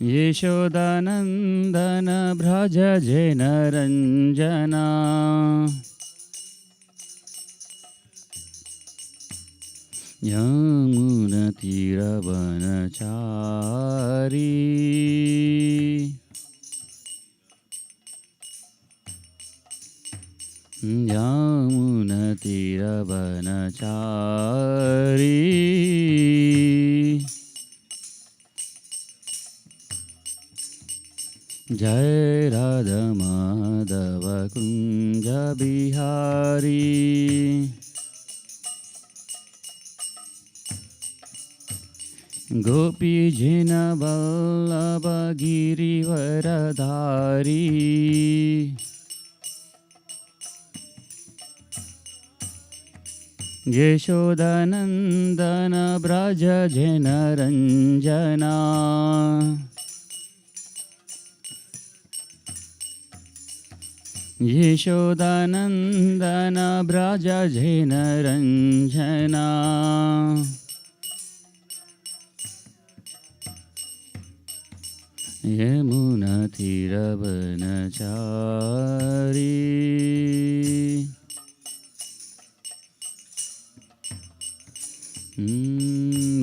यशोदानन्दन भ्रज जन रञ्जना यमुनतीरवनचारी यमुनतीरवनचारी जय राधा माधव कुंज बिहारी गोपी जन वल्लभ गिरिवरधारी यशोदानन्दन व्रज जन रञ्जना यशोदानन्दन व्रज जन Ranjana यमुनतीरवनचारी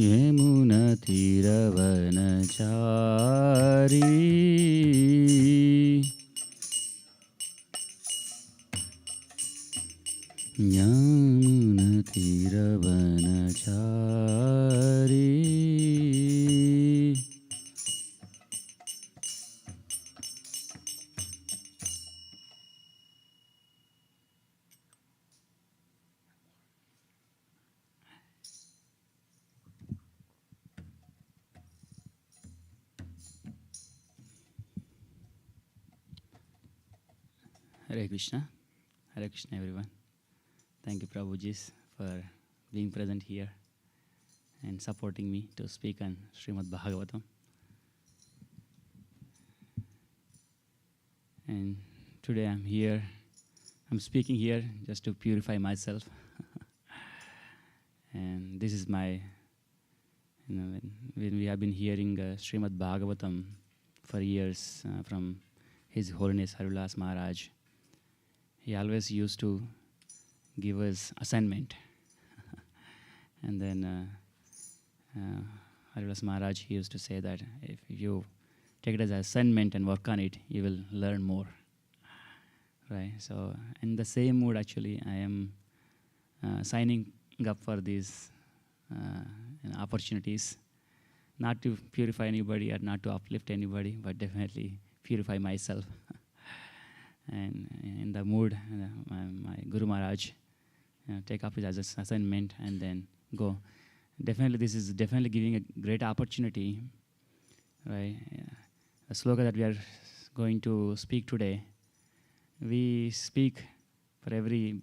यमुनतीरवनचारी यमुनतीरवनचारी Hare Krishna everyone. Thank you Prabhujis for being present here and supporting me to speak on Srimad Bhagavatam. And today I'm speaking here just to purify myself. And this is my, when we have been hearing Srimad Bhagavatam for years from His Holiness Haridas Maharaj, he always used to give us assignment. And then Haridas Maharaj, he used to say that if you take it as an assignment and work on it, you will learn more. Right? So in the same mood, actually, I am signing up for these opportunities, not to purify anybody or not to uplift anybody, but definitely purify myself. And in the mood, my Guru Maharaj take up his assignment and then go. Definitely, this is definitely giving a great opportunity, right? The sloka that we are going to speak today, we speak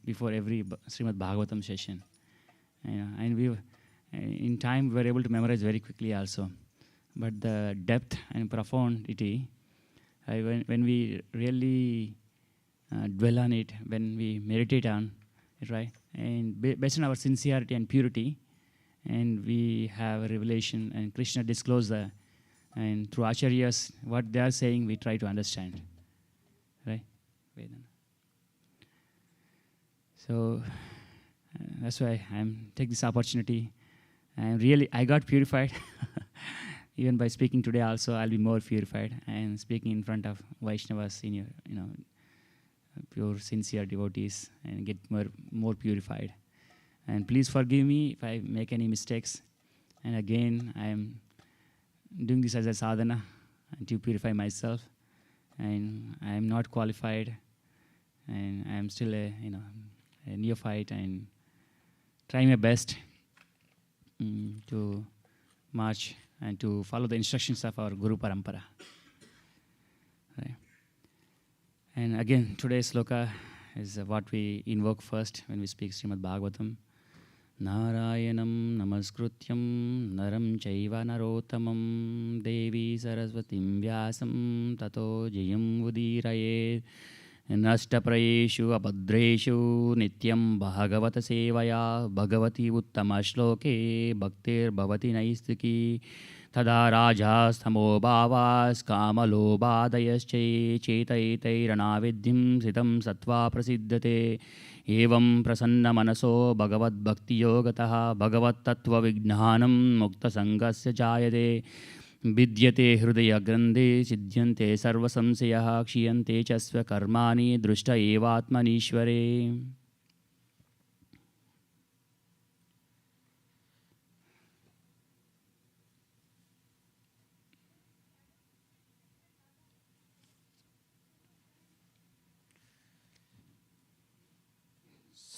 before every Srimad Bhagavatam session, and in time we were able to memorize very quickly also. But the depth and profundity, when we really dwell on it, when we meditate on it, right? And based on our sincerity and purity, and we have a revelation, and Krishna disclose and through acharyas, what they are saying, we try to understand, right? So that's why take this opportunity, and I got purified. Even by speaking today, also I'll be more purified, and speaking in front of Vaishnavas, senior, pure, sincere devotees, and get more purified. And please forgive me if I make any mistakes. And again, I am doing this as a sadhana to purify myself. And I am not qualified, and I am still a neophyte, and trying my best to march and to follow the instructions of our Guru Parampara. Right. And again, today's sloka is what we invoke first when we speak Srimad Bhagavatam. Narayanam namaskrutyam naram chaiva narotamam devi saraswatim vyasam tato jayam udiraye nashtaprayeshu abhadreshu nityam bhagavata sevaya bhagavati uttama shloke bhaktir bhavati naistiki Tada rajastamo bhavas kamalobhadayasche chetaitiranavidyam sitam sattva prasiddhate evam prasanna manaso bhagavad bhakti yogataha bhagavat tattva vijnanam mukta sangasya jayate vidyate hridaya grande siddhyante sarva samsayah kshiyante chasva karmani drushta evatmanishvare.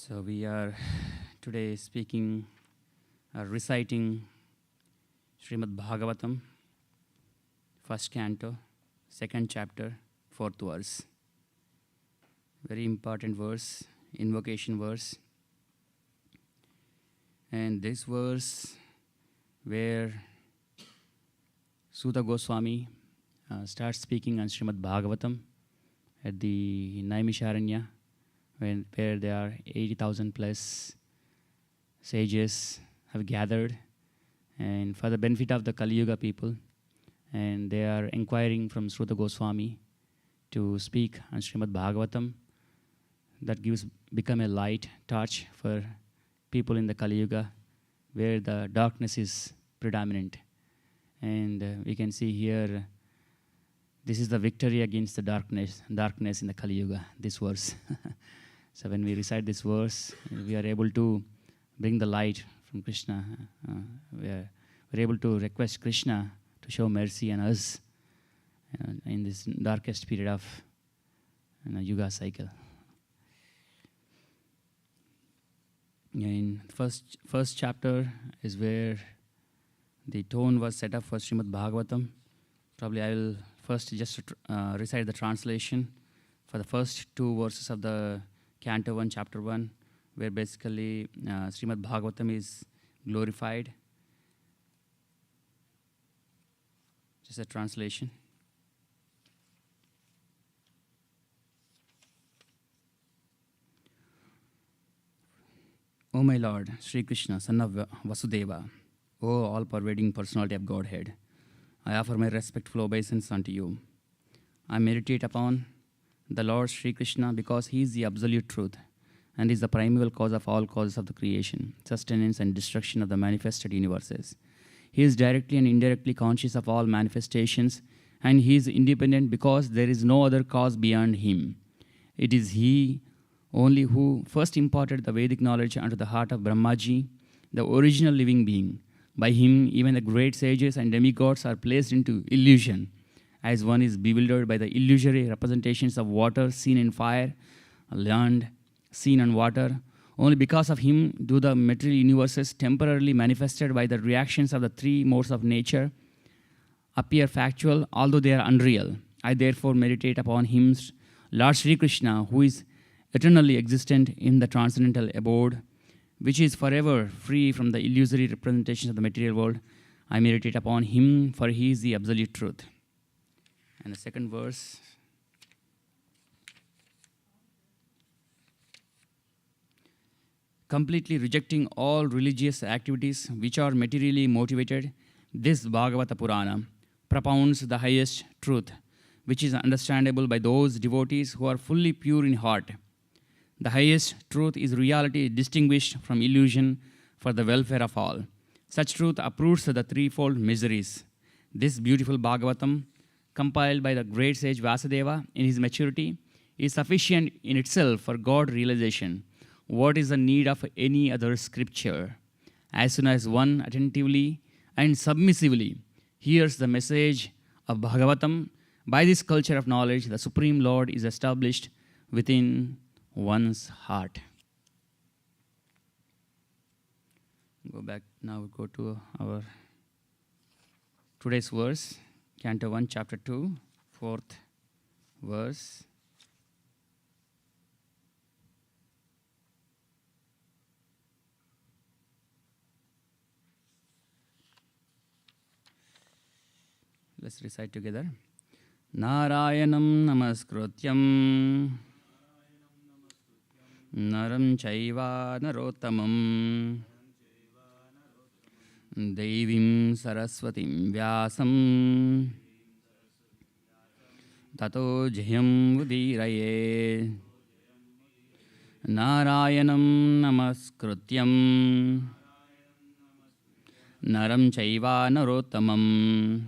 So we are today speaking, reciting Srimad Bhagavatam, first canto, second chapter, fourth verse. Very important verse, invocation verse. And this verse where Sutta Goswami starts speaking on Srimad Bhagavatam at the Naimisharanya, where there are 80,000 plus sages have gathered, and for the benefit of the Kali Yuga people, and they are inquiring from Sutta Goswami to speak on Srimad Bhagavatam. That become a light torch for people in the Kali Yuga, where the darkness is predominant. And we can see here, this is the victory against the darkness in the Kali Yuga, this verse. So when we recite this verse, we are able to bring the light from Krishna. We're able to request Krishna to show mercy on us in this darkest period of Yuga cycle. In first chapter is where the tone was set up for Srimad Bhagavatam. Probably I will first just recite the translation for the first two verses of the Canto 1, Chapter 1, where basically Srimad Bhagavatam is glorified. Just a translation. O my Lord, Sri Krishna, son of Vasudeva, O all-pervading personality of Godhead, I offer my respectful obeisance unto you. I meditate upon the Lord Sri Krishna because he is the absolute truth and is the primeval cause of all causes of the creation, sustenance and destruction of the manifested universes. He is directly and indirectly conscious of all manifestations, and he is independent because there is no other cause beyond him. It is he only who first imparted the Vedic knowledge unto the heart of Brahmaji, the original living being. By him, even the great sages and demigods are placed into illusion, as one is bewildered by the illusory representations of water seen in fire, land seen on water. Only because of him do the material universes, temporarily manifested by the reactions of the three modes of nature, appear factual, although they are unreal. I therefore meditate upon him, Lord Sri Krishna, who is eternally existent in the transcendental abode, which is forever free from the illusory representations of the material world. I meditate upon him, for he is the absolute truth. And the second verse. Completely rejecting all religious activities which are materially motivated, this Bhagavata Purana propounds the highest truth, which is understandable by those devotees who are fully pure in heart. The highest truth is reality distinguished from illusion for the welfare of all. Such truth uproots the threefold miseries. This beautiful Bhagavatam, compiled by the great sage Vasudeva in his maturity, is sufficient in itself for God realization. What is the need of any other scripture? As soon as one attentively and submissively hears the message of Bhagavatam, by this culture of knowledge, the Supreme Lord is established within one's heart. Go back now, go to our today's verse, Canto 1, Chapter 2, 4th verse. Let's recite together. Narayanam namaskrutyam naram chaiva narottamam Devim Saraswatim Vyasam Tato Jayam Udiraye Narayanam Namaskrutyam Naram Chaiva Narottamam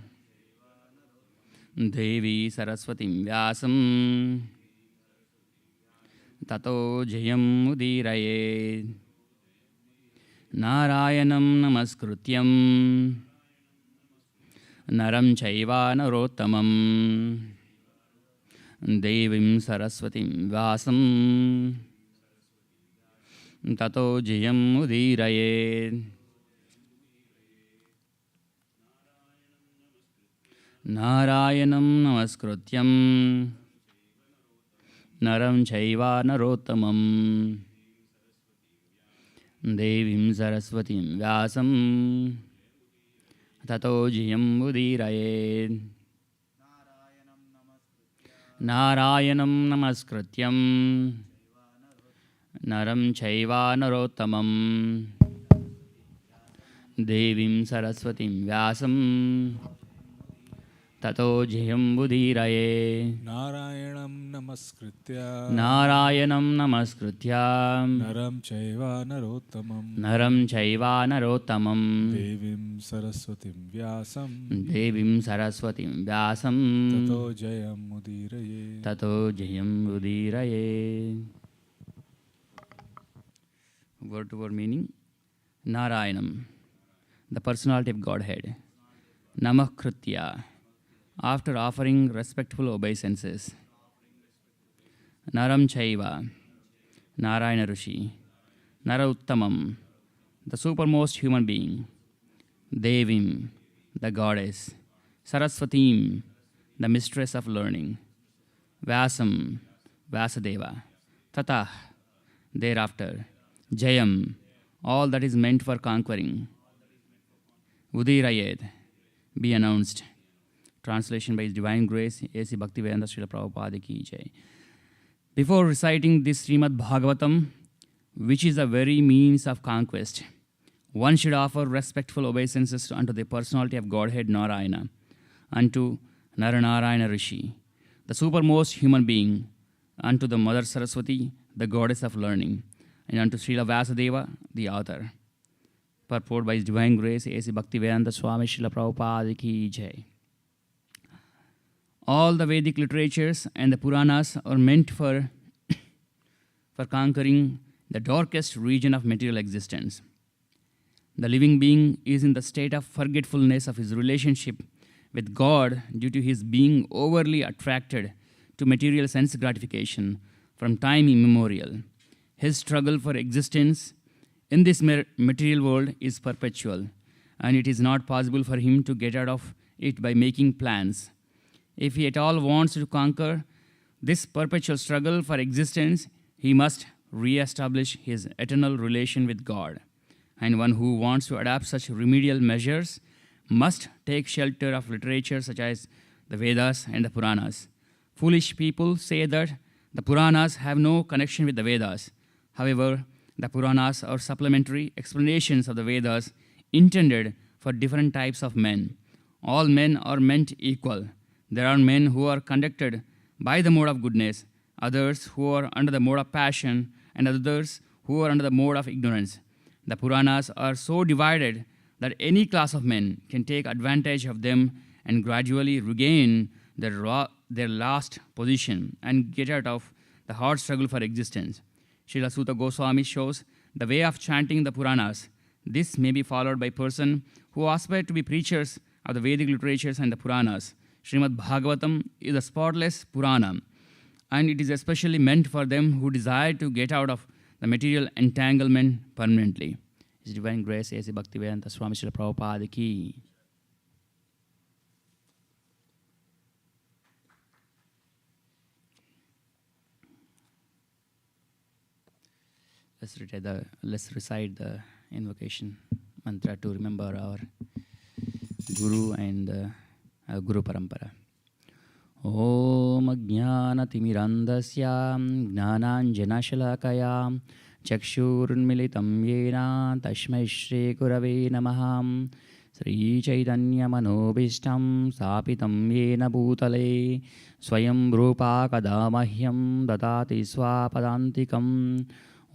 Devi Saraswatim Vyasam Tato Jayam Udiraye Narayanam Namaskrutyam Naram Chaiva Narottamam Devim Saraswatim Vyasam Tato Jayam Udiraye Narayanam Namaskrutyam Naram Chaiva Narottamam Devim Saraswatim Vyasam Tato Jayam Udiraye Narayanam Namaskrutyam Naram Chaiva Narottamam Devim Saraswatim Vyasam Tato Jayam Udiraye Narayanam Namaskritya Naram Chaiva Narottamam Devim Saraswatim Vyasam Tato Jayam Udiraye. Word to word meaning. Narayanam, the personality of Godhead. Namakritya, after offering respectful obeisances. Naram Chaiva, Narayana Rishi. Narottamam, the supermost human being. Devim, the goddess. Saraswatim, the mistress of learning. Vyasam, Vyasadeva. Tata, thereafter. Jayam, all that is meant for conquering. Udirayed, be announced. Translation by His Divine Grace, A.C. Bhaktivedanta Srila Prabhupada Ki Jai. Before reciting this Srimad Bhagavatam, which is a very means of conquest, one should offer respectful obeisances unto the personality of Godhead Narayana, unto Naranarayana Rishi, the supermost human being, unto the Mother Saraswati, the goddess of learning, and unto Srila Vyasadeva, the author. Purport by His Divine Grace, A.C. Bhaktivedanta Swami Srila Prabhupada Ki Jai. All the Vedic literatures and the Puranas are meant for conquering the darkest region of material existence. The living being is in the state of forgetfulness of his relationship with God due to his being overly attracted to material sense gratification from time immemorial. His struggle for existence in this material world is perpetual, and it is not possible for him to get out of it by making plans. If he at all wants to conquer this perpetual struggle for existence, he must re-establish his eternal relation with God. And one who wants to adopt such remedial measures must take shelter of literature such as the Vedas and the Puranas. Foolish people say that the Puranas have no connection with the Vedas. However, the Puranas are supplementary explanations of the Vedas intended for different types of men. All men are meant equal. There are men who are conducted by the mode of goodness, others who are under the mode of passion, and others who are under the mode of ignorance. The Puranas are so divided that any class of men can take advantage of them and gradually regain their last position and get out of the hard struggle for existence. Srila Sutta Goswami shows the way of chanting the Puranas. This may be followed by persons who aspire to be preachers of the Vedic literatures and the Puranas. Srimad Bhagavatam is a spotless Purana, and it is especially meant for them who desire to get out of the material entanglement permanently. His Divine Grace, A.C. Bhaktivedanta Swami Srila Prabhupada Ki. Let's recite the invocation mantra to remember our Guru and Guru Parampara. Om Jnanatimirandasya Jnananjanashalakaya Chakshurunmilitam yena Tashmai Shri Gurave Namah. Sri Chaitanya Manobishtam Sapitam Yena Bhutale Swayam Rupa Kadamahyam Dadati Swapadantikam.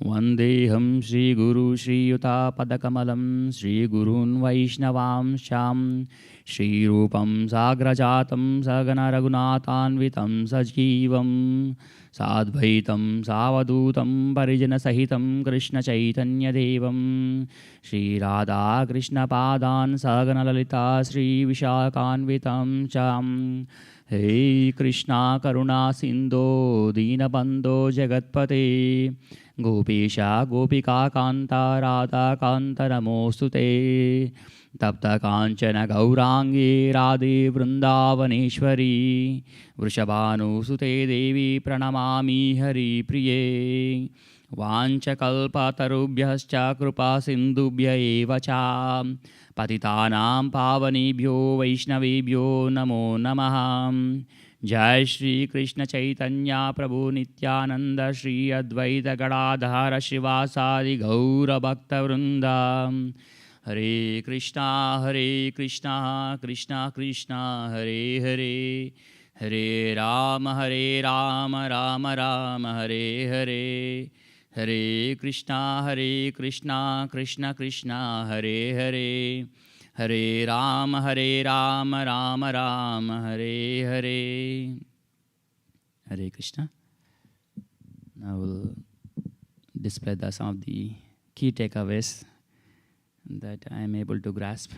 Vandeham Shri Guru Shri Yuta Padakamalam Shri Gurun Vaishnavam Sham Shri Rupam Sagrajatam Sagana Raghunathanvitam Sajivam Sadvaitam Savadutam Parijana Sahitam Krishna Chaitanya Devam Shri Radha Krishna Padan Sagana Lalita Shri Vishakanvitam Cham. Hey Krishna Karuna Sindho Dinabandho Jagatpate Gopesha Gopika Kanta Radha Kanta Namostute Tapta Kanchana Gaurangi Radhe Vrindavaneshwari Vrishabhanu Sute Devi Pranamami Hari Priye Vancha Kalpa Tarubhyascha Krupa Sindubhya Eva Cha Patitanam Pavanebhyo Vaishnavebhyo Namo Namah. Jai Shri Krishna Chaitanya Prabhu Nityananda Shri Advaita Gadadhara Shivasadi Gaura Bhakta Vrinda. Hare Krishna Krishna Krishna Hare Hare Hare Rama Rama Rama Hare Hare Hare Krishna Krishna Krishna Hare Hare Hare Rama Rama Rama Hare Hare. Hare Krishna. I will display some of the key takeaways that I am able to grasp.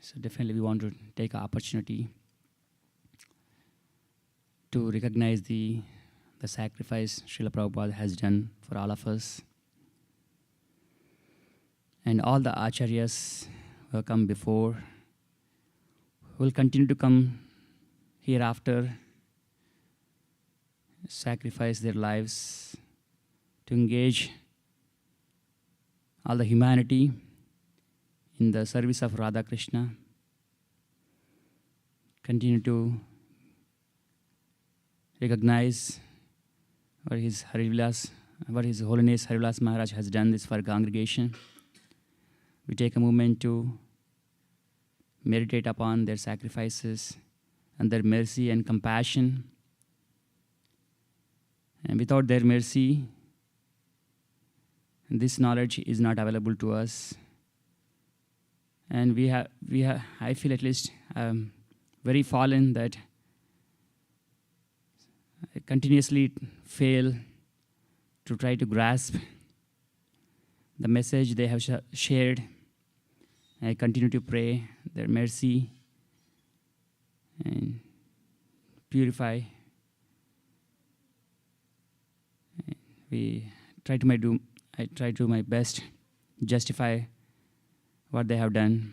So definitely we want to take an opportunity to recognize the sacrifice Srila Prabhupada has done for all of us. And all the acharyas who have come before will continue to come hereafter, sacrifice their lives to engage all the humanity in the service of Radha Krishna, continue to recognize what His Holiness Harivilas Maharaj has done this for our congregation. We take a moment to meditate upon their sacrifices and their mercy and compassion. And without their mercy, this knowledge is not available to us. And I feel at least very fallen that I continuously fail to try to grasp the message they have shared. I continue to pray their mercy and purify. I try to my best justify what they have done.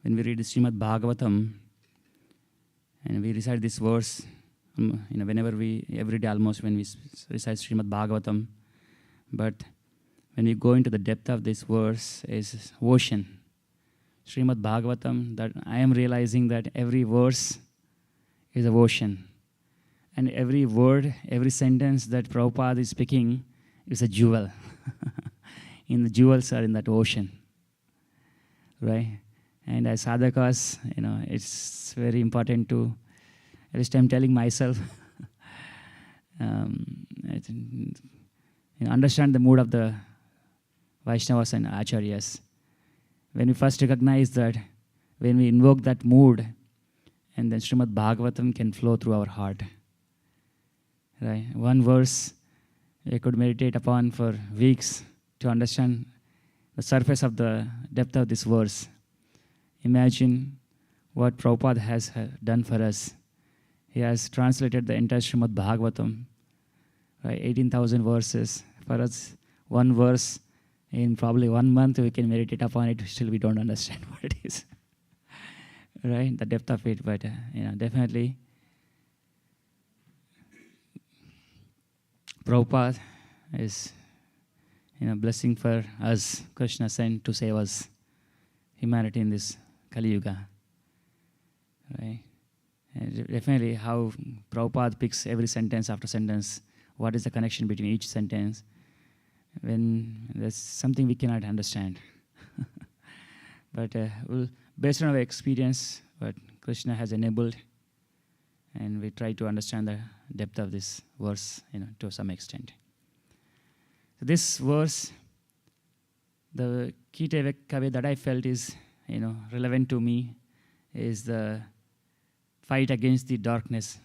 When we read the Srimad Bhagavatam and we recite this verse, every day almost when we recite Srimad Bhagavatam, but when we go into the depth of this verse is ocean. Srimad Bhagavatam, that I am realizing that every verse is an ocean. And every word, every sentence that Prabhupada is speaking is a jewel. The jewels are in that ocean, right? And as sadhakas, it's very important to, at least I'm telling myself, understand the mood of the Vaishnavas and Acharyas. When we first recognize that, when we invoke that mood, and then Srimad Bhagavatam can flow through our heart. Right? One verse we could meditate upon for weeks to understand the surface of the depth of this verse. Imagine what Prabhupada has done for us. He has translated the entire Srimad Bhagavatam, right? 18,000 verses. For us, one verse in probably 1 month we can meditate upon it, still we don't understand what it is. right? The depth of it, but definitely Prabhupada is blessing for us. Krishna sent to save us, humanity in this Kali Yuga, right? And definitely how Prabhupada picks every sentence after sentence. What is the connection between each sentence? When there's something we cannot understand. But based on our experience, what Krishna has enabled, and we try to understand the depth of this verse, to some extent. So this verse, the key takeaway that I felt is, relevant to me, is the fight against the darkness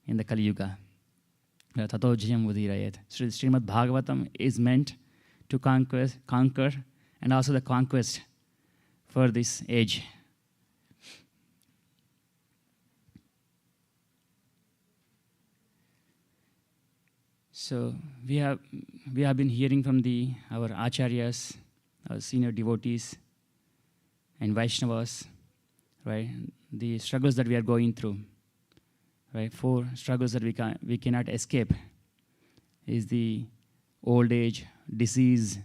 in the Kali Yuga. Tato jayam udhirayet. Srimad Bhagavatam is meant to conquer, and also the conquest for this age. So we have been hearing from our acharyas, our senior devotees, and Vaishnavas, right? The struggles that we are going through, right? 4 struggles that we cannot escape is the old age, disease,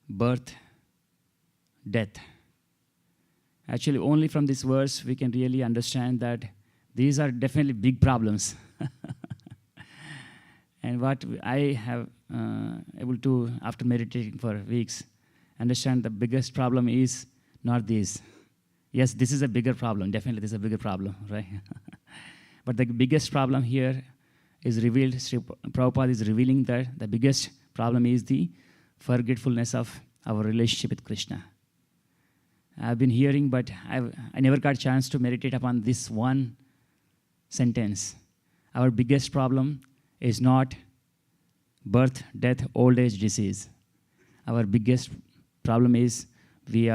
birth, death. Actually, only from this verse we can really understand that these are definitely big problems. And what I have able to, after meditating for weeks, understand the biggest problem is not this. Yes, this is a bigger problem. Definitely, this is a bigger problem, right? But the biggest problem here is revealed. Sri Prabhupada is revealing that the biggest problem is the forgetfulness of our relationship with Krishna. I've been hearing, but I never got a chance to meditate upon this one sentence. Our biggest problem is not birth, death, old age, disease. Our biggest problem is we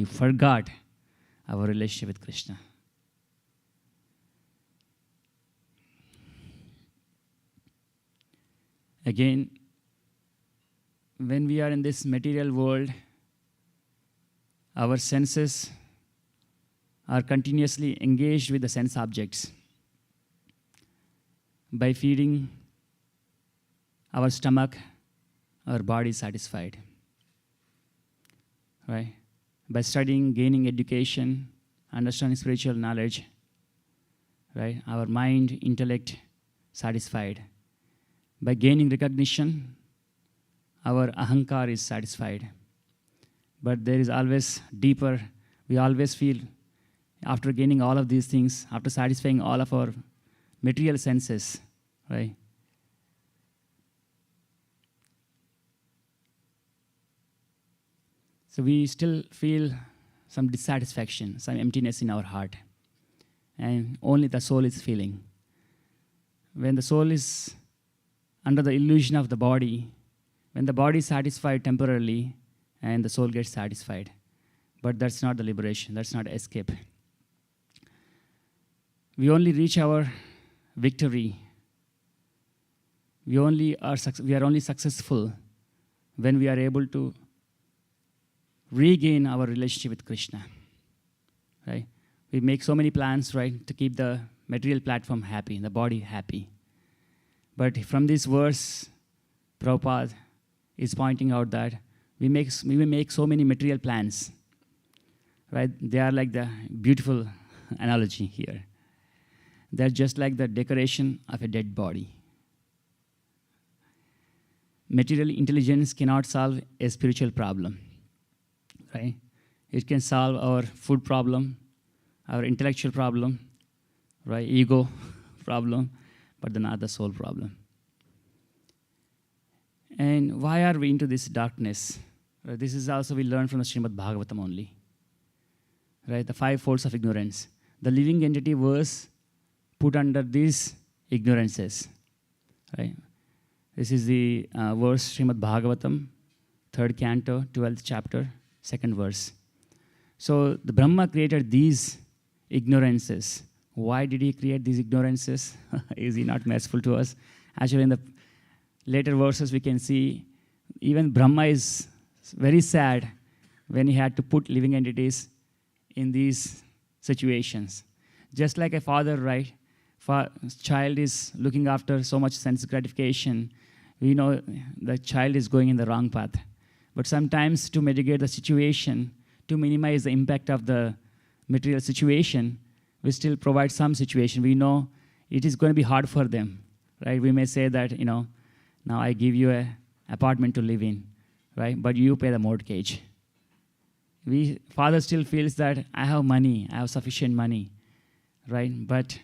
forgot our relationship with Krishna. Again, when we are in this material world, our senses are continuously engaged with the sense objects. By feeding our stomach, our body is satisfied. Right? By studying, gaining education, understanding spiritual knowledge, right? Our mind, intellect, satisfied. By gaining recognition, our ahankar is satisfied. But there is always deeper, we always feel, after gaining all of these things, after satisfying all of our material senses, right? So we still feel some dissatisfaction, some emptiness in our heart. And only the soul is feeling. When the soul is under the illusion of the body, when the body is satisfied temporarily, and the soul gets satisfied. But that's not the liberation, that's not escape. We only reach our victory. We are only successful when we are able to regain our relationship with Krishna. Right? We make so many plans, right, to keep the material platform happy, the body happy. But from this verse, Prabhupada is pointing out that we make so many material plans, right? They are like the beautiful analogy here. They're just like the decoration of a dead body. Material intelligence cannot solve a spiritual problem, right? It can solve our food problem, our intellectual problem, right? Ego problem, but not the soul problem. And why are we into this darkness? This is also we learn from the Srimad Bhagavatam only. Right? The 5 folds of ignorance. The living entity was put under these ignorances. Right? This is the verse, Srimad Bhagavatam, 3rd canto, 12th chapter, 2nd verse. So the Brahma created these ignorances. Why did he create these ignorances? Is he not merciful to us? Actually, in the later verses, we can see even Brahma is very sad when he had to put living entities in these situations. Just like a father, right? Child is looking after so much sense gratification, we know the child is going in the wrong path. But sometimes to mitigate the situation, to minimize the impact of the material situation, we still provide some situation. We know it is going to be hard for them, right? We may say that, now I give you an apartment to live in, right? But you pay the mortgage. Father still feels that I have money, I have sufficient money, right? But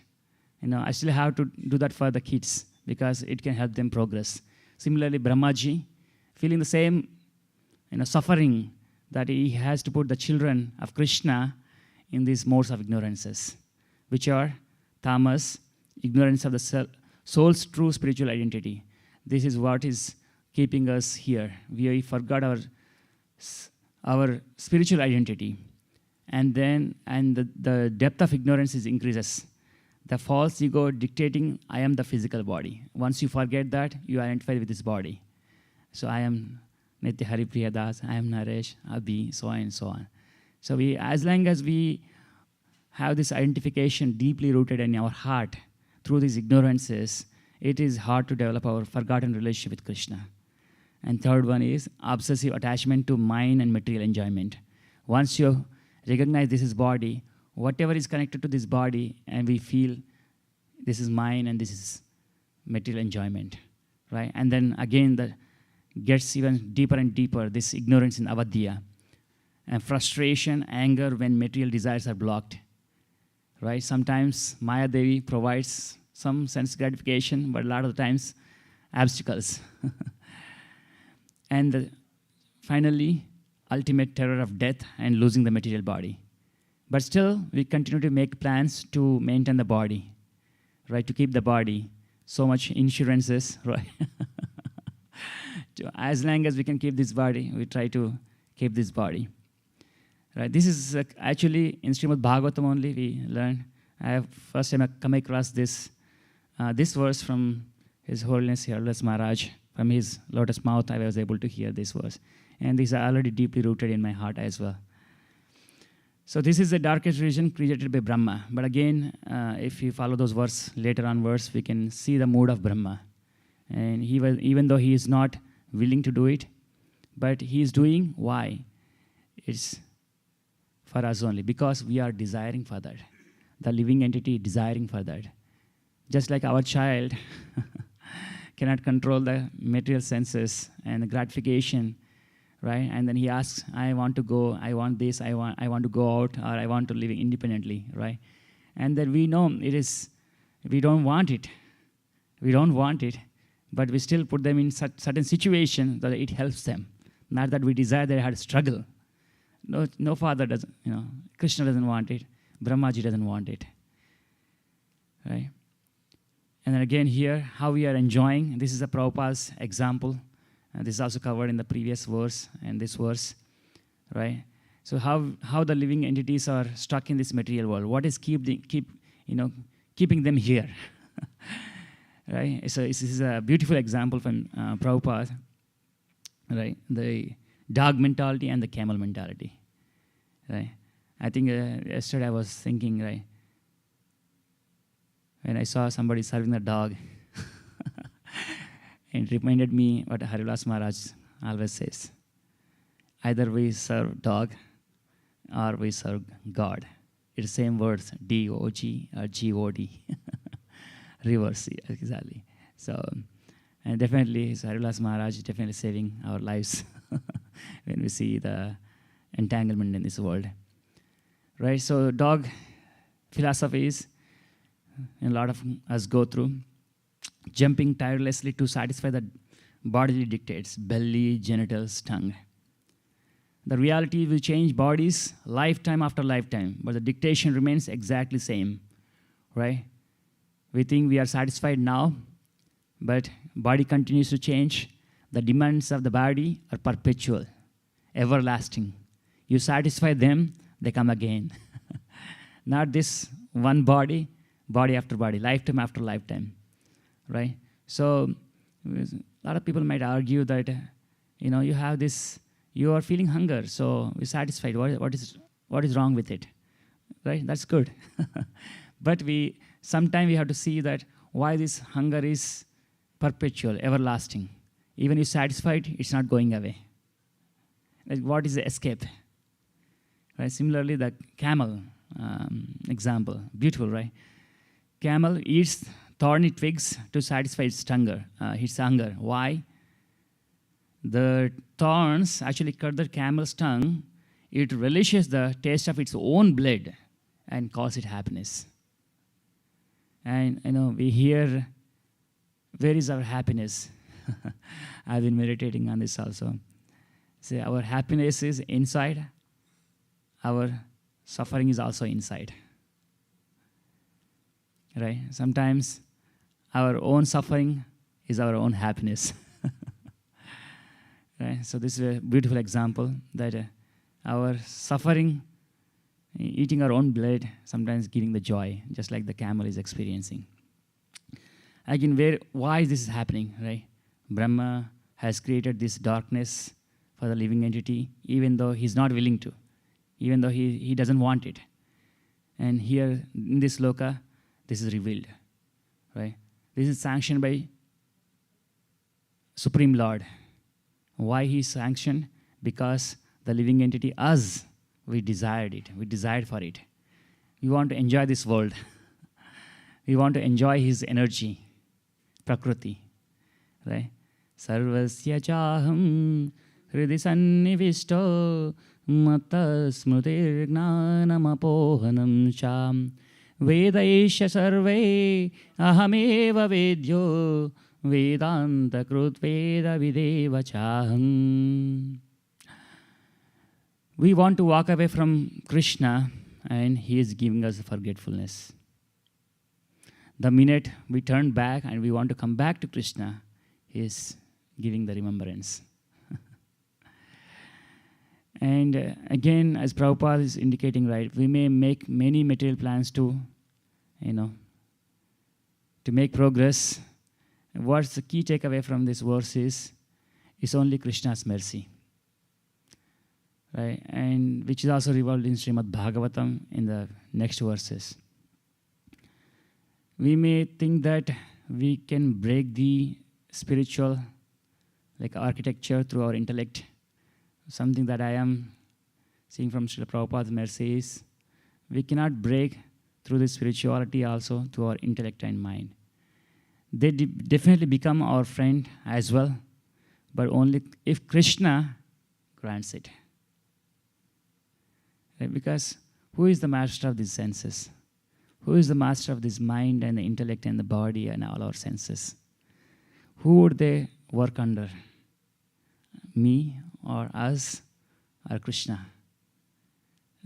I still have to do that for the kids because it can help them progress. Similarly, Brahmaji, feeling the same suffering that he has to put the children of Krishna in these modes of ignorances, which are tamas, ignorance of the soul's true spiritual identity. This is what is keeping us here. We forgot our spiritual identity. And the depth of ignorance increases. The false ego dictating, I am the physical body. Once you forget that, you identify with this body. So I am Nitya HariPriya Das, I am Naresh, Abhi, so on and so on. So as long as we have this identification deeply rooted in our heart through these ignorances, it is hard to develop our forgotten relationship with Krishna. And third one is obsessive attachment to mind and material enjoyment. Once you recognize this is body, whatever is connected to this body, and we feel this is mine and this is material enjoyment, right? And then again, that gets even deeper and deeper, this ignorance in avidya, and frustration, anger when material desires are blocked, right? Sometimes Maya Devi provides some sense gratification, but a lot of the times, obstacles. And finally, ultimate terror of death and losing the material body. But still, we continue to make plans to maintain the body, right? To keep the body. So much insurances, right? As long as we can keep this body, we try to keep this body. Right? This is actually in Srimad Bhagavatam only we learn. I have first time I come across this verse from His Holiness Harildas Maharaj. From his lotus mouth, I was able to hear this verse. And these are already deeply rooted in my heart as well. So this is the darkest region created by Brahma. But again, if you follow those later on verse, we can see the mood of Brahma. And even though he is not willing to do it, but he is doing, why? It's for us only, because we are desiring for that. The living entity desiring for that. Just like our child cannot control the material senses and the gratification, right? And then he asks, I want to go, I want this, I want to go out, or I want to live independently, right? And then we know we don't want it. We don't want it, but we still put them in certain situations that it helps them. Not that we desire they had to struggle. No father doesn't, Krishna doesn't want it. Brahmaji doesn't want it, right? And then again here, how we are enjoying. This is a Prabhupada's example. And this is also covered in the previous verse and this verse, right? So how the living entities are stuck in this material world. What is keeping them here, right? So this is a beautiful example from Prabhupada, right? The dog mentality and the camel mentality, right? I think yesterday I was thinking, right? When I saw somebody serving the dog, it reminded me what Harildas Maharaj always says. Either we serve dog or we serve God. It's the same words, D-O-G or G-O-D. Reverse, exactly. So, and definitely, Harildas Maharaj is definitely saving our lives when we see the entanglement in this world. Right, so dog philosophies, a lot of us go through, jumping tirelessly to satisfy the bodily dictates, belly, genitals, tongue. The reality will change bodies lifetime after lifetime, but the dictation remains exactly same, right? We think we are satisfied now, but body continues to change. The demands of the body are perpetual, everlasting. You satisfy them, they come again. Not this one body after body, lifetime after lifetime, right? So a lot of people might argue that, you You are feeling hunger, so we're satisfied. What is wrong with it? Right? That's good. But sometimes we have to see that why this hunger is perpetual, everlasting. Even if satisfied, it's not going away. Like, what is the escape? Right? Similarly, the camel example, beautiful, right? Camel eats thorny twigs to satisfy its hunger. Why? The thorns actually cut the camel's tongue. It relishes the taste of its own blood and calls it happiness. And we hear, where is our happiness? I've been meditating on this also. Say, our happiness is inside, our suffering is also inside. Right? Sometimes our own suffering is our own happiness. Right? So this is a beautiful example that our suffering, eating our own blood, sometimes giving the joy, just like the camel is experiencing. Again, why this is happening, right? Brahma has created this darkness for the living entity, even though he's not willing to, even though he doesn't want it. And here in this loka, this is revealed, right? This is sanctioned by Supreme Lord. Why he sanctioned? Because the living entity, us, we desired it. We desired for it. We want to enjoy this world. We want to enjoy his energy, Prakriti, right? Sarvasya chaham hridi sannivishto matta smrutir gnanam apohanam sham vedaisha sarve ahameva vedyo vedanta krut veda videva chaham. We want to walk away from Krishna, and he is giving us forgetfulness. The minute we turn back and we want to come back to Krishna, he is giving the remembrance. And again, as Prabhupada is indicating, right, we may make many material plans to make progress. What's the key takeaway from this verse is only Krishna's mercy. Right? And which is also revealed in Srimad Bhagavatam in the next verses. We may think that we can break the spiritual architecture through our intellect. Something that I am seeing from Srila Prabhupada's mercy is we cannot break through the spirituality also through our intellect and mind. They definitely become our friend as well, but only if Krishna grants it. Right? Because who is the master of these senses? Who is the master of this mind and the intellect and the body and all our senses? Who would they work under? Me or us or Krishna?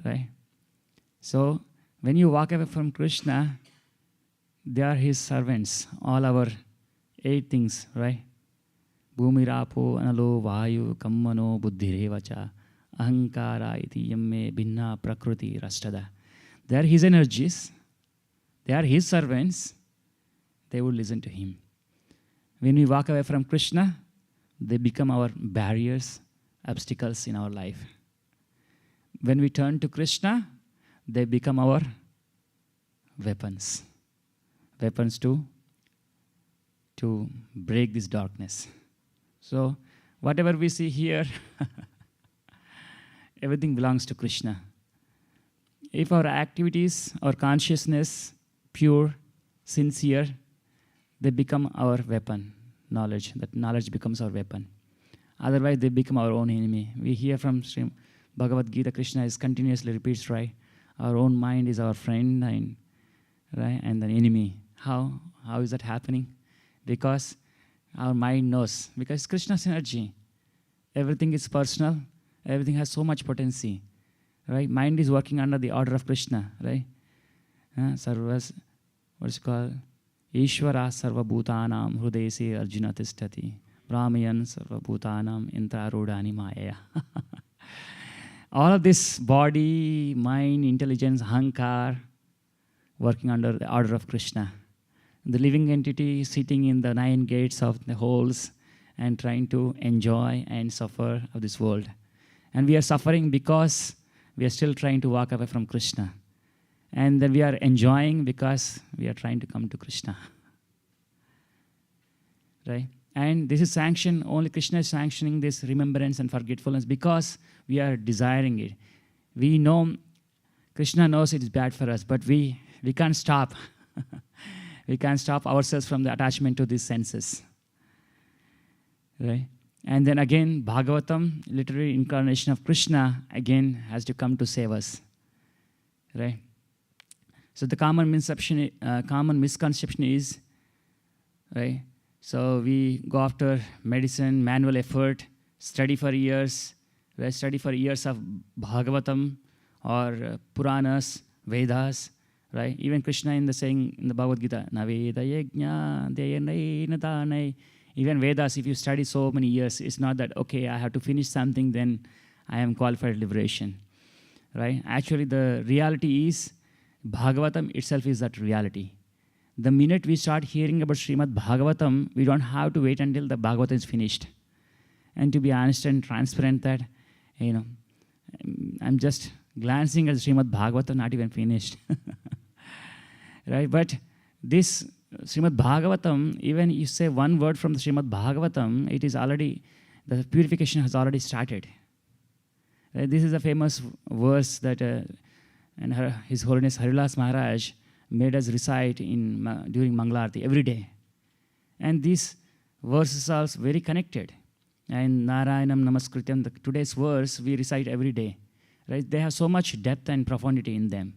Right? So when you walk away from Krishna, they are his servants, all our 8 things, right? Bhumi rapo analo vayu kammano buddhirevacha ahankara iti yamme binna prakriti rastada. They are his energies. They are his servants. They would listen to him. When we walk away from Krishna, they become our barriers, obstacles in our life. When we turn to Krishna, they become our weapons. Weapons to break this darkness. So whatever we see here, everything belongs to Krishna. If our activities, our consciousness, pure, sincere, they become our weapon, knowledge. That knowledge becomes our weapon. Otherwise, they become our own enemy. We hear from Srimad Bhagavad Gita, Krishna is continuously repeats, right? Our own mind is our friend and the enemy. How is that happening? Because our mind knows. Because Krishna's energy. Everything is personal. Everything has so much potency. Right? Mind is working under the order of Krishna. Right? Sarvas, what's it called? Ishvara sarva bhutanam hrudesi arjuna tishtati. Brahmayan sarva bhutanam intrarodhani maya. All of this body, mind, intelligence, hankar, working under the order of Krishna. The living entity sitting in the 9 gates of the holes and trying to enjoy and suffer of this world. And we are suffering because we are still trying to walk away from Krishna. And then we are enjoying because we are trying to come to Krishna. Right? And this is sanctioned, only Krishna is sanctioning this remembrance and forgetfulness because we are desiring it. We know, Krishna knows it is bad for us, but we can't stop. We can't stop ourselves from the attachment to these senses. Right? And then again, Bhagavatam, literary incarnation of Krishna, again has to come to save us. Right? So the common misconception is, right? So we go after medicine, manual effort, study for years, right? Study for years of Bhagavatam or Puranas, Vedas, right? Even Krishna in the saying in the Bhagavad Gita, na Veda yajna deyanai nadanai. Even Vedas, if you study so many years, it's not that, okay, I have to finish something, then I am qualified liberation, right? Actually, the reality is, Bhagavatam itself is that reality. The minute we start hearing about Srimad Bhagavatam, we don't have to wait until the Bhagavatam is finished. And to be honest and transparent that, I'm just glancing at Srimad Bhagavatam, not even finished. Right? But this Srimad Bhagavatam, even you say one word from the Srimad Bhagavatam, it is already, the purification has already started. Right? This is a famous verse that His Holiness Harilas Maharaj made us recite during Mangalarti every day. And these verses are very connected. And Narayanam Namaskrityam, today's verse, we recite every day. Right? They have so much depth and profundity in them.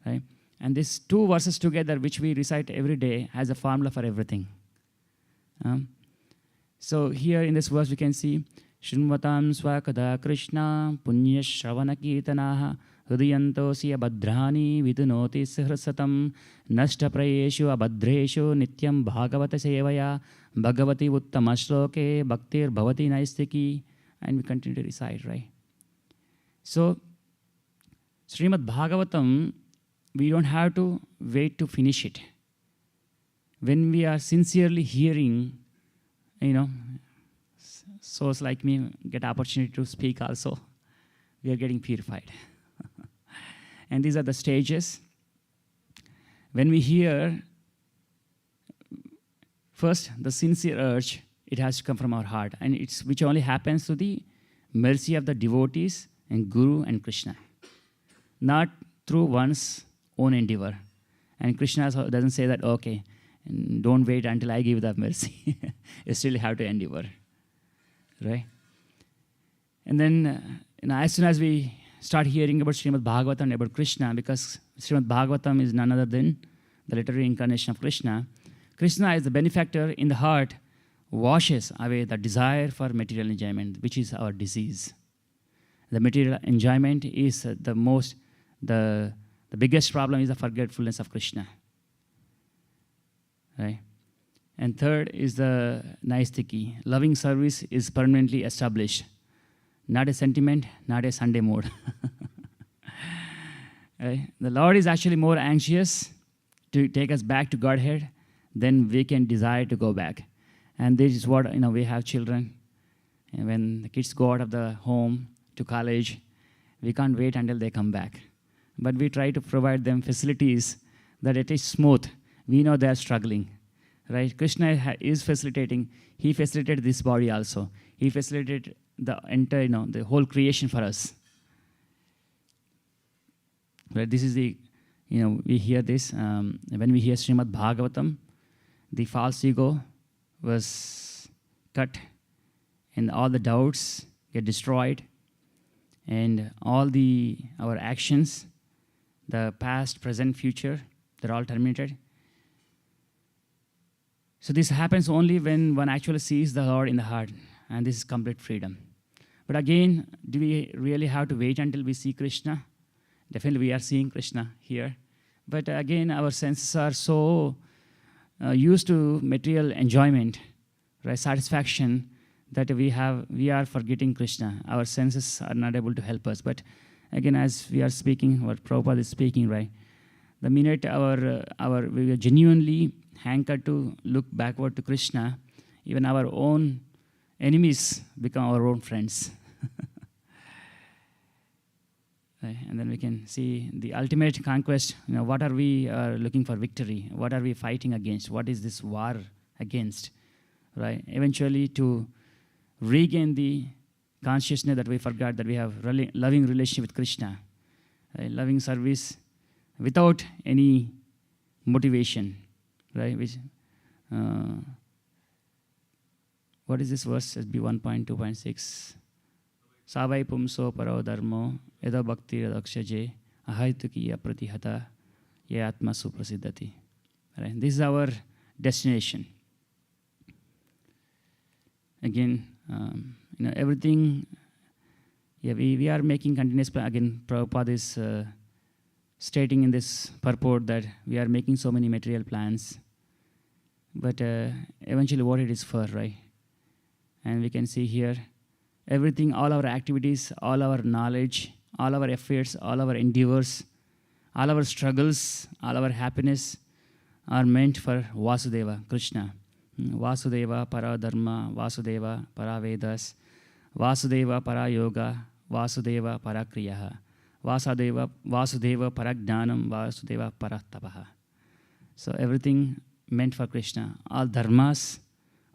Right? And these two verses together, which we recite every day, has a formula for everything. So here in this verse we can see, Shrinvatam Swakada Krishna Punya Shravana Kirtanaha Hridiyantosi Abhadrani Vidunoti Sihrasatam Nashta Prayeshu Abhadreshu Nityam Bhagavata Sevaya Bhagavati Uttama Shloke Bhaktir Bhavati Naistiki. And we continue to recite, right? So, Srimad Bhagavatam, we don't have to wait to finish it. When we are sincerely hearing, souls like me get opportunity to speak also, we are getting purified. And these are the stages. When we hear, first, the sincere urge, it has to come from our heart. And which only happens through the mercy of the devotees and Guru and Krishna. Not through one's own endeavor. And Krishna doesn't say that, okay, don't wait until I give the mercy. You still have to endeavor. Right? And then, as soon as we start hearing about Srimad Bhagavatam and about Krishna, because Srimad Bhagavatam is none other than the literary incarnation of Krishna. Krishna is the benefactor in the heart, washes away the desire for material enjoyment, which is our disease. The material enjoyment is the biggest problem is the forgetfulness of Krishna. Right? And third is the naistiki. Loving service is permanently established. Not a sentiment, not a Sunday mood. Right? The Lord is actually more anxious to take us back to Godhead than we can desire to go back. And this is what, we have children. And when the kids go out of the home to college, we can't wait until they come back. But we try to provide them facilities that it is smooth. We know they are struggling. Right? Krishna is facilitating. He facilitated this body also. He facilitated the entire, the whole creation for us. Right? This is the, we hear this. When we hear Srimad Bhagavatam, the false ego was cut and all the doubts get destroyed and all our actions, the past, present, future, they're all terminated. So this happens only when one actually sees the Lord in the heart, and this is complete freedom. But again, do we really have to wait until we see Krishna? Definitely we are seeing Krishna here. But again, our senses are so used to material enjoyment, right, satisfaction, that we are forgetting Krishna. Our senses are not able to help us. But again, as we are speaking, what Prabhupada is speaking, right, the minute we are genuinely hankered to look backward to Krishna, even our own enemies become our own friends. Right? And then we can see the ultimate conquest. What are we looking for victory? What are we fighting against? What is this war against? Right? Eventually, to regain the consciousness that we forgot that we have loving relationship with Krishna, right? Loving service without any motivation, right? Which, what is this verse? SB 1.2.6. Savai pumso paro dharmo yada bhakti radakshaje ahaitukya pratihata ye atma suprasiddhati. Right? This is our destination. Again, everything, we are making continuous plan. Again, Prabhupada is stating in this purport that we are making so many material plans, but eventually what it is for, right? And we can see here, everything, all our activities, all our knowledge, all our efforts, all our endeavors, all our struggles, all our happiness are meant for Vasudeva, Krishna. Vasudeva para dharma, Vasudeva para Vedas, Vasudeva para yoga, Vasudeva para kriyaha, Vasudeva para jnanam, Vasudeva para tapaha. So everything meant for Krishna. All dharmas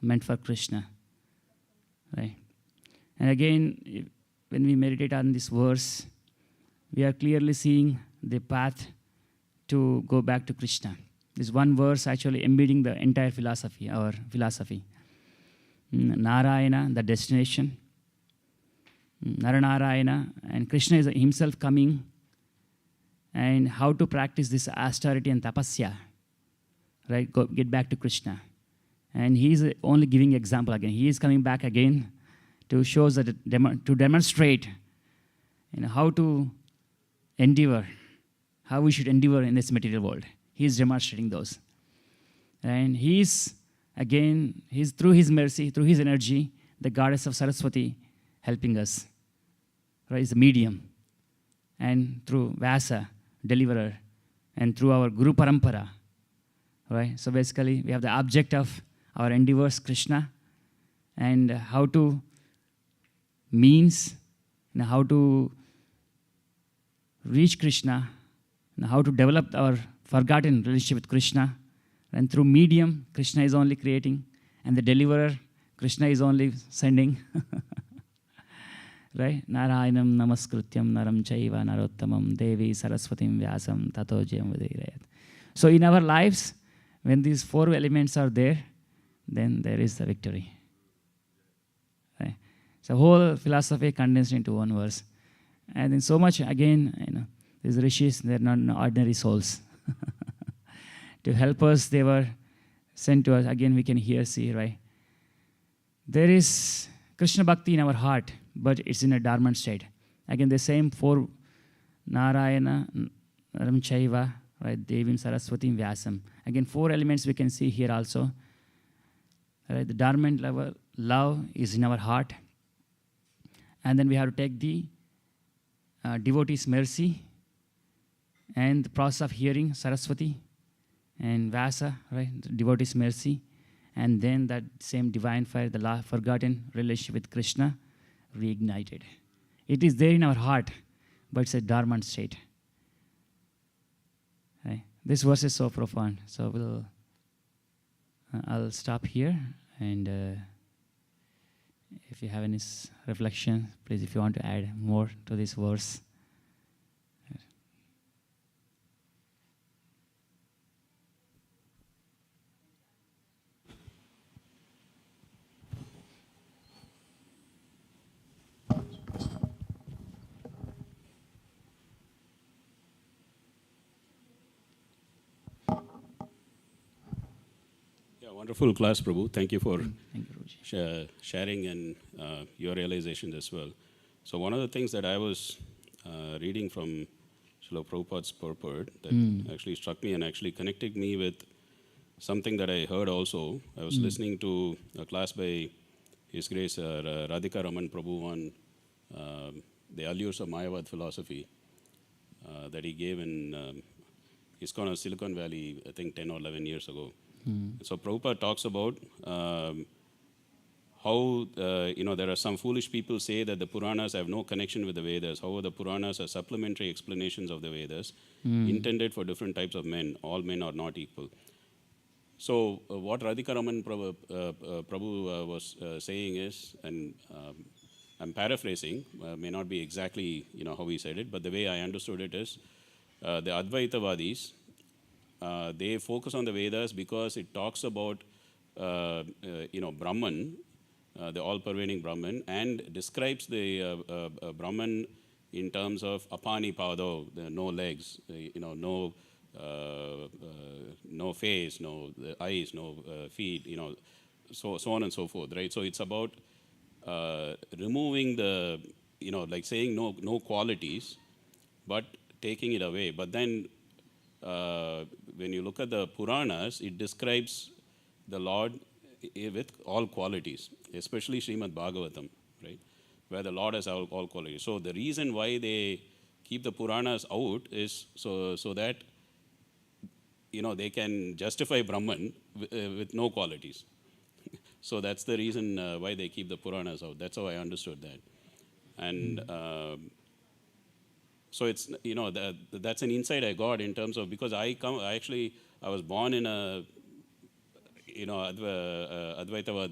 meant for Krishna. Right? And again, when we meditate on this verse, we are clearly seeing the path to go back to Krishna. This one verse actually embedding the entire philosophy, our philosophy. Narayana, the destination. Naranarayana, and Krishna is himself coming, and how to practice this austerity and tapasya. Right? Get back to Krishna. And he is only giving example again. He is coming back again to show that to demonstrate how to endeavor, how we should endeavor in this material world. He is demonstrating those. And he is, again, he's through his mercy, through his energy, the goddess of Saraswati helping us. Right? He's a medium. And through Vyasa, deliverer, and through our Guru Parampara. Right? So basically, we have the object of our endeavors, Krishna, and how to means, how to reach Krishna, and how to develop our forgotten relationship with Krishna. And through medium, Krishna is only creating, and the deliverer, Krishna is only sending. Right? Narayanam namaskrutyam naram chaiva narottamam devi saraswatim vyasam tato jayam vadirayat. So in our lives, when these four elements are there, then there is the victory. Right? So whole philosophy condensed into one verse. And in so much, again, these rishis, they're not ordinary souls. To help us, they were sent to us. Again, we can see, right? There is Krishna Bhakti in our heart, but it's in a dormant state. Again, the same four, Narayana, Naram Chaiva, right? Devim, Saraswati, Vyasam. Again, four elements we can see here also. Right? The dormant level, love is in our heart. And then we have to take the devotee's mercy and the process of hearing, Saraswati, and Vyasa, right? The devotee's mercy. And then that same divine fire, the forgotten relationship with Krishna, reignited. It is there in our heart, but it's a dormant state. Right? This verse is so profound. So I'll stop here. And if you have any reflection, please, if you want to add more to this verse. Wonderful class, Prabhu. Thank you for sharing and your realizations as well. So one of the things that I was reading from Srila Prabhupada's purport that actually struck me and actually connected me with something that I heard also. I was listening to a class by His Grace Radhika Raman Prabhu on the allures of Mayavad philosophy that he gave in ISKCON of Silicon Valley, I think 10 or 11 years ago. So Prabhupada talks about how, there are some foolish people say that the Puranas have no connection with the Vedas. However, the Puranas are supplementary explanations of the Vedas, intended for different types of men. All men are not equal. So what Radhika Raman Prabhu was saying is, and I'm paraphrasing, may not be exactly how he said it, but the way I understood it is, the Advaitavadis, they focus on the Vedas because it talks about Brahman, the all-pervading Brahman, and describes the Brahman in terms of apani pado, no legs, no face, no eyes, no feet, so on and so forth, right? So it's about removing the, like saying no qualities, but taking it away. But then when you look at the Puranas, it describes the Lord with all qualities, especially Srimad Bhagavatam, right? Where the Lord has all qualities. So the reason why they keep the Puranas out is so that they can justify Brahman with no qualities. So that's the reason why they keep the Puranas out. That's how I understood that. And so it's, that's an insight I got in terms of, because I was born in a, Advaitavad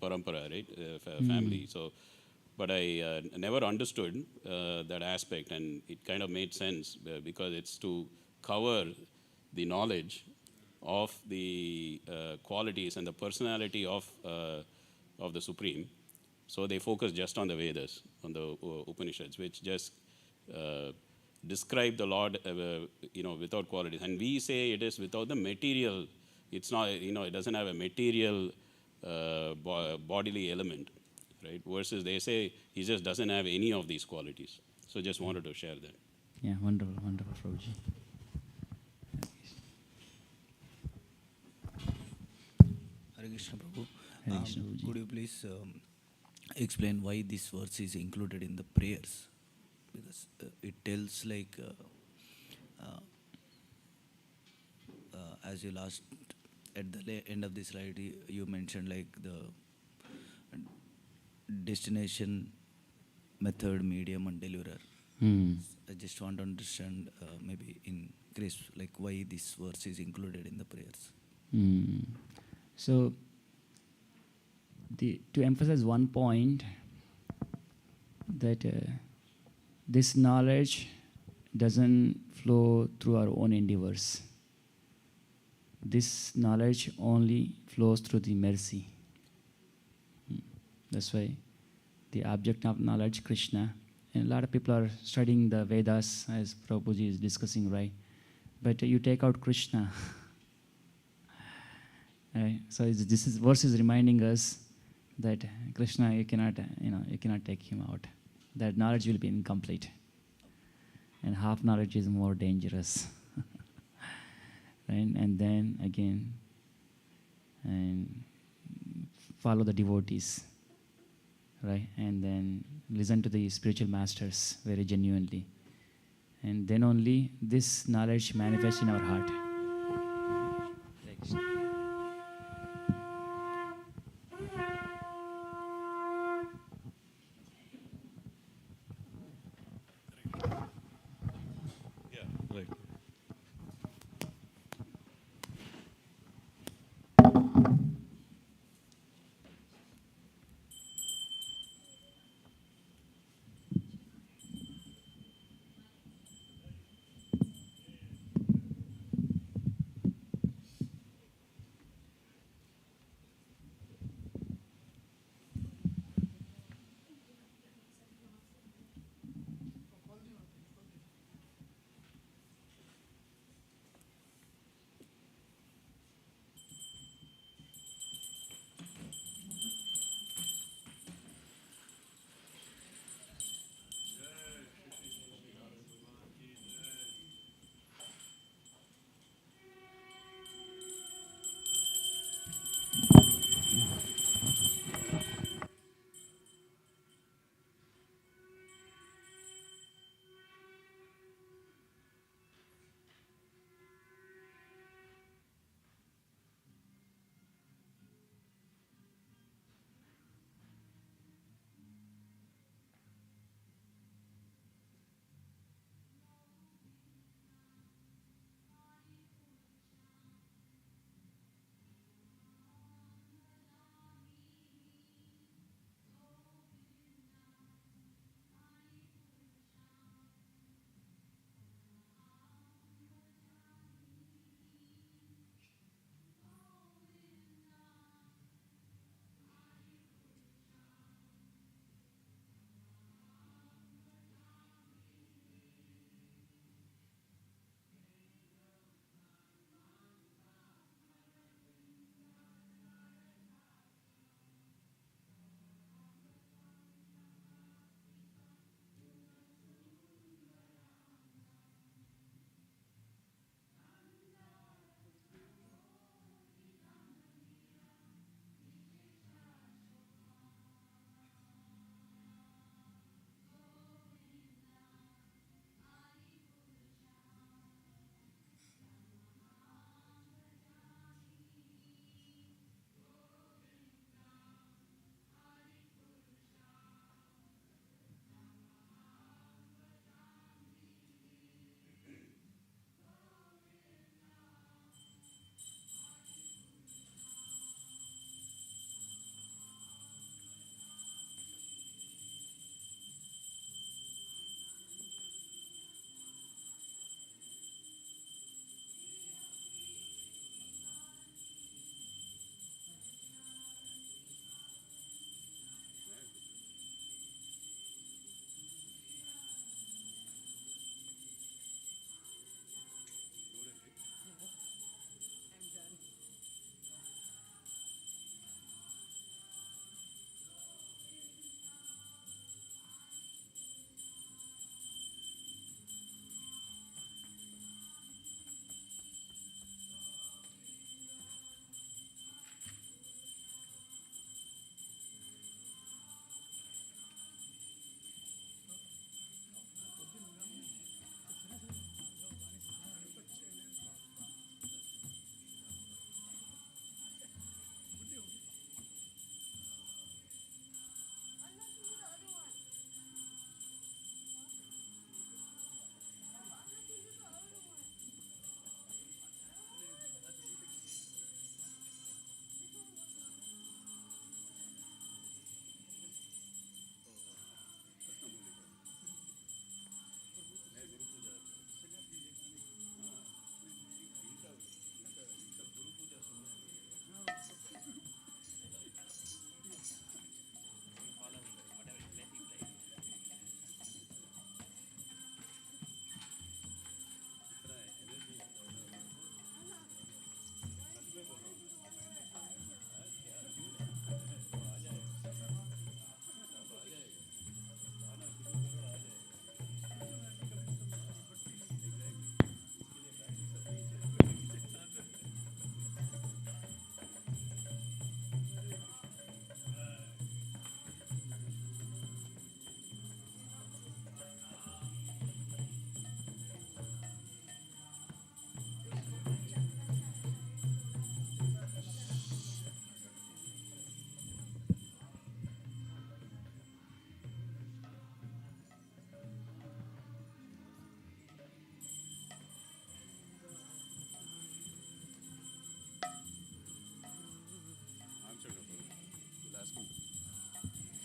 parampara, right, family. So, but I never understood that aspect, and it kind of made sense because it's to cover the knowledge of the qualities and the personality of the Supreme. So they focus just on the Vedas, on the Upanishads, which just describe the Lord, without qualities. And we say it is without the material. It's not, it doesn't have a material bodily element, right? Versus they say he just doesn't have any of these qualities. So just wanted to share that. Yeah, wonderful, wonderful, Prabhuji. Hare Krishna Prabhu. Hare Krishna, Prabhuji. Could you please explain why this verse is included in the prayers? Because it tells like, as you last, at the end of this slide, you mentioned like the destination, method, medium, and deliverer. I just want to understand, maybe in grace, like why this verse is included in the prayers. So, to emphasize one point, that this knowledge doesn't flow through our own endeavors. This knowledge only flows through the mercy. That's why the object of knowledge, Krishna, and a lot of people are studying the Vedas, as Prabhuji is discussing, right? But you take out Krishna. Right? So this verse is reminding us that Krishna, you cannot take him out. That knowledge will be incomplete. And half knowledge is more dangerous. Right? And then again, and follow the devotees, right? And then listen to the spiritual masters very genuinely. And then only this knowledge manifests in our heart.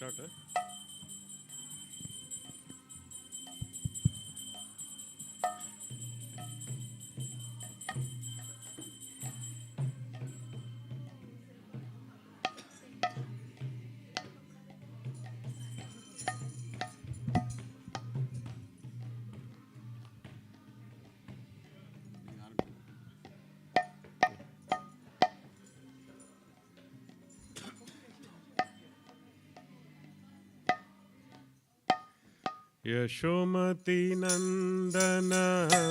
shorter. Yashomati नंदन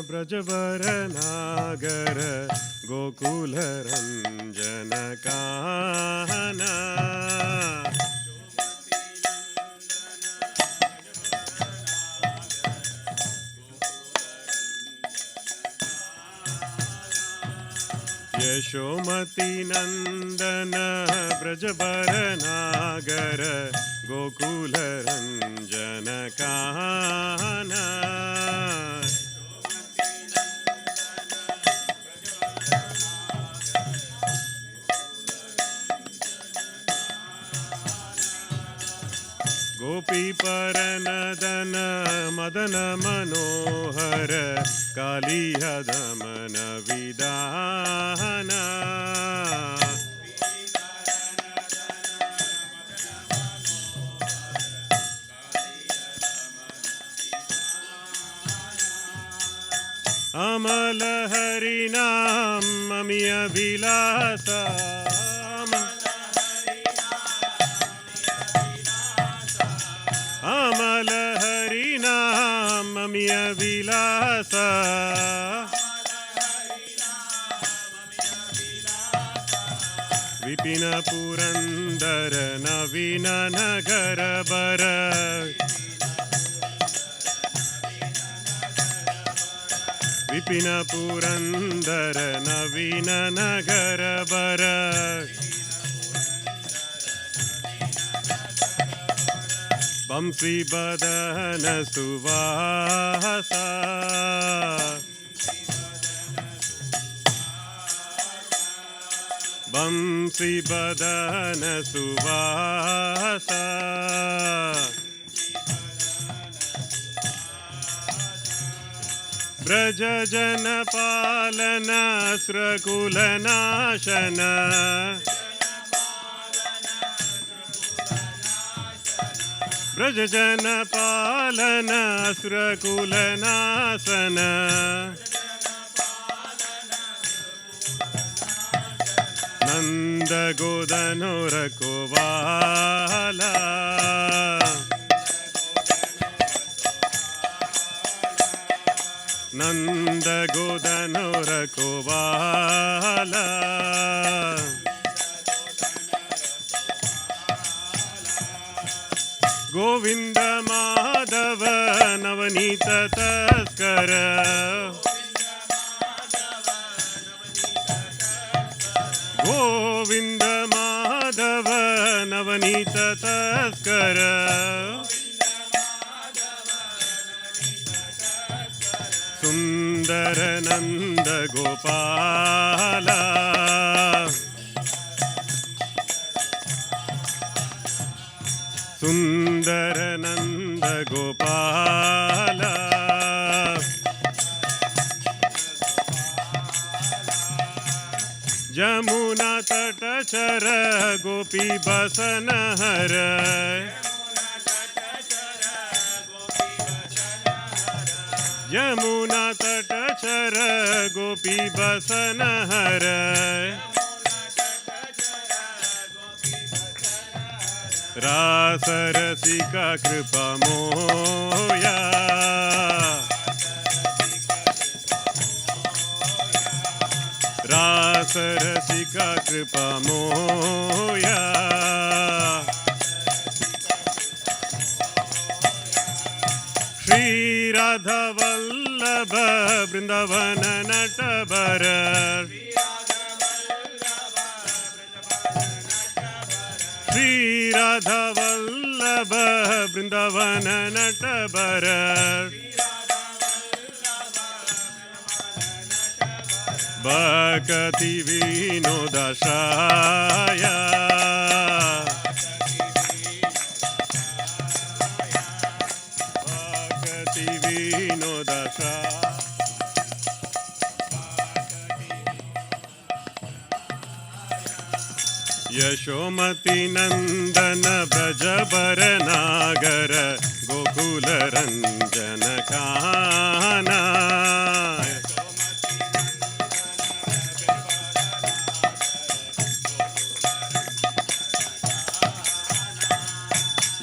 ब्रजवर नागर गोकुल रंजन काना यशोमती नंदन ब्रजवर नागर गोकुल रंजन काना गोपी परनदन मदन मनोहर कालिया दमन विदाना अमल हरि नाम ममिय विलासा अमल हरि नाम ममिय विलासा विपिन पुरंदर नवीन नगर बर विपिन पुरंदर नवीन नगर बर बंसी बदन सुवासा बंसी बदन सुवासा ब्रज जन पालन स्रकुल नाशन ब्रज जन पालन स्रकुल नाशन नंद गोदनोर कोवाला नंद गोदनोर कोवाला गोविंद माधव नवनीत तस्कर गोविंद माधव नवनीत तस्कर सुंदर नंद गोपाला सुंदर नंद गोपाला जमुना तट चर गोपी बसन हर यमुना तट चर गोपी बसन हर रास रसिका कृपा मोया रास रसिका कृपा मोया श्री राधा वल्लभ वृंदावन नटवर श्री राधा वल्लभ वृंदावन नटवर भक्ति विनोदाशाय यशोमती नंदन ब्रजबर नागर गोकुल रंजन काना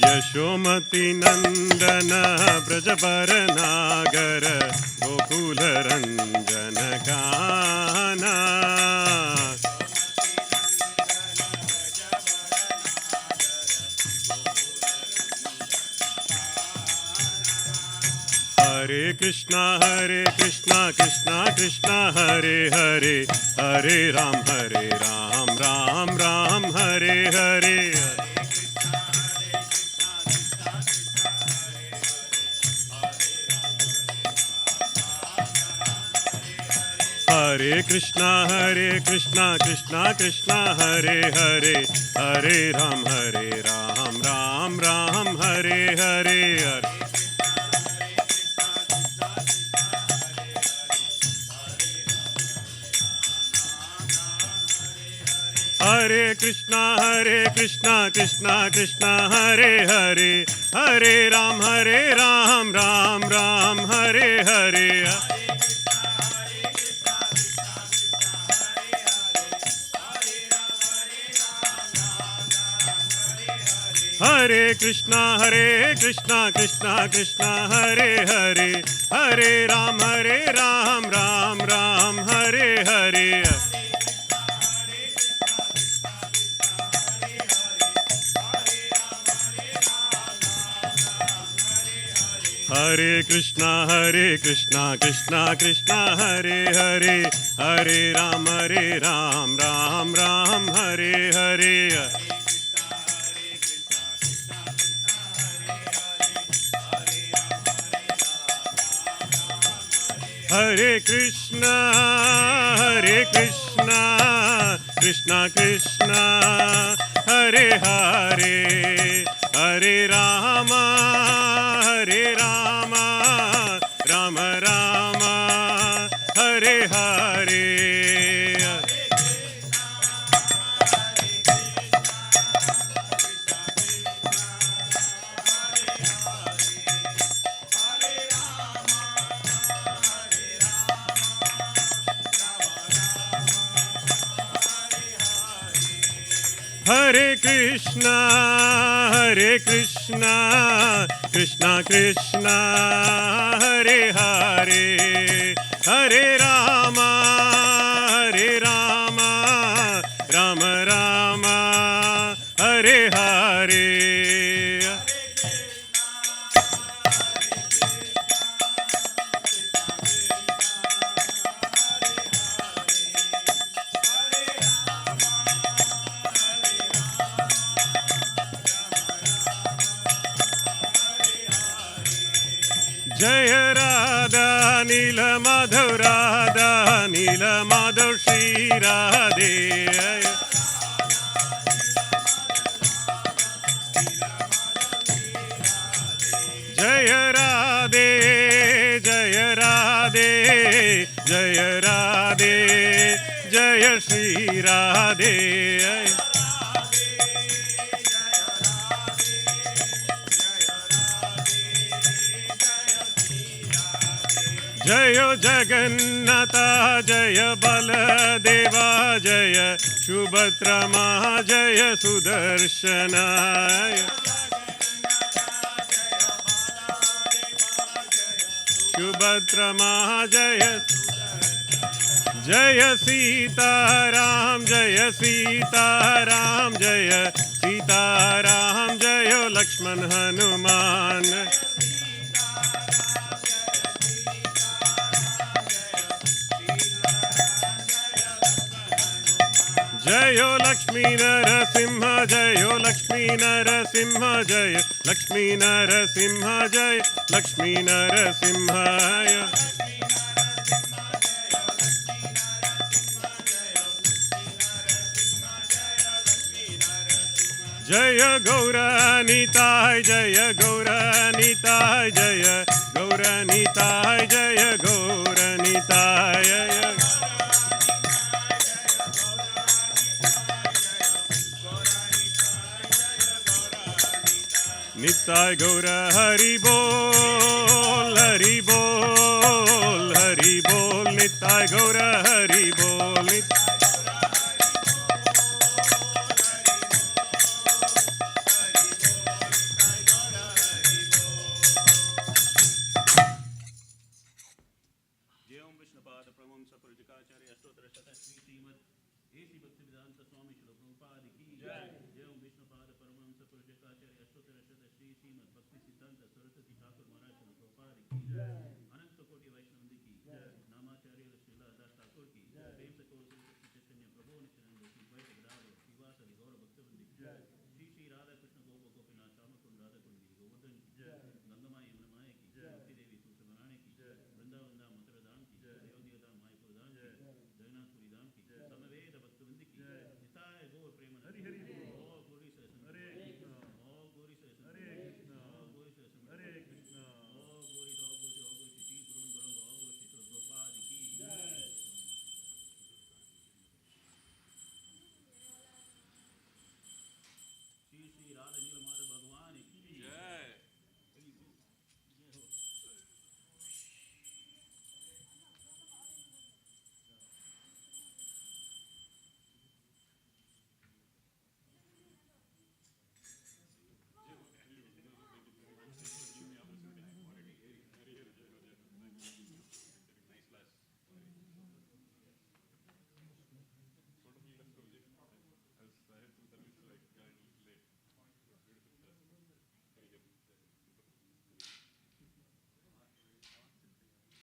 यशोमती नंदन ब्रजबर नागर गोकुल रंजन काना हरे कृष्णा कृष्णा कृष्णा हरे हरे हरे राम राम राम हरे हरे हरे कृष्णा कृष्णा कृष्णा हरे हरे हरे राम राम हरे हरे हरे कृष्णा कृष्णा कृष्णा हरे हरे हरे राम राम हरे हरे हरे कृष्णा कृष्णा हरे हरे हरे राम राम हरे हरे हरे कृष्णा कृष्णा हरे हरे हरे राम राम हरे हरे हरे कृष्णा कृष्णा हरे हरे हरे राम राम राम हरे हरे हरे कृष्णा कृष्णा हरे हरे हरे राम राम राम हरे हरे जय राधा नील माधव श्री राधे जय राधे जय श्री राधे जय जगन्नाथ जय बलदेवा जय सुभद्रमा जय सुदर्शन सुभद्रमा जय जय सीताराम जय सीताराम जय लक्ष्मण हनुमान जय लक्ष्मी नरसिंह जय लक्ष्मी नरसिंह जय लक्ष्मी नरसिंह जय लक्ष्मी नरसिंह जय गौरानिताय जय गौरानिताय जय गौरानिताय जय Gaura Nitai Nitai Gaura Hari Bol, Hari Bol, Hari Bol, Nitai Gaura Hari Bol,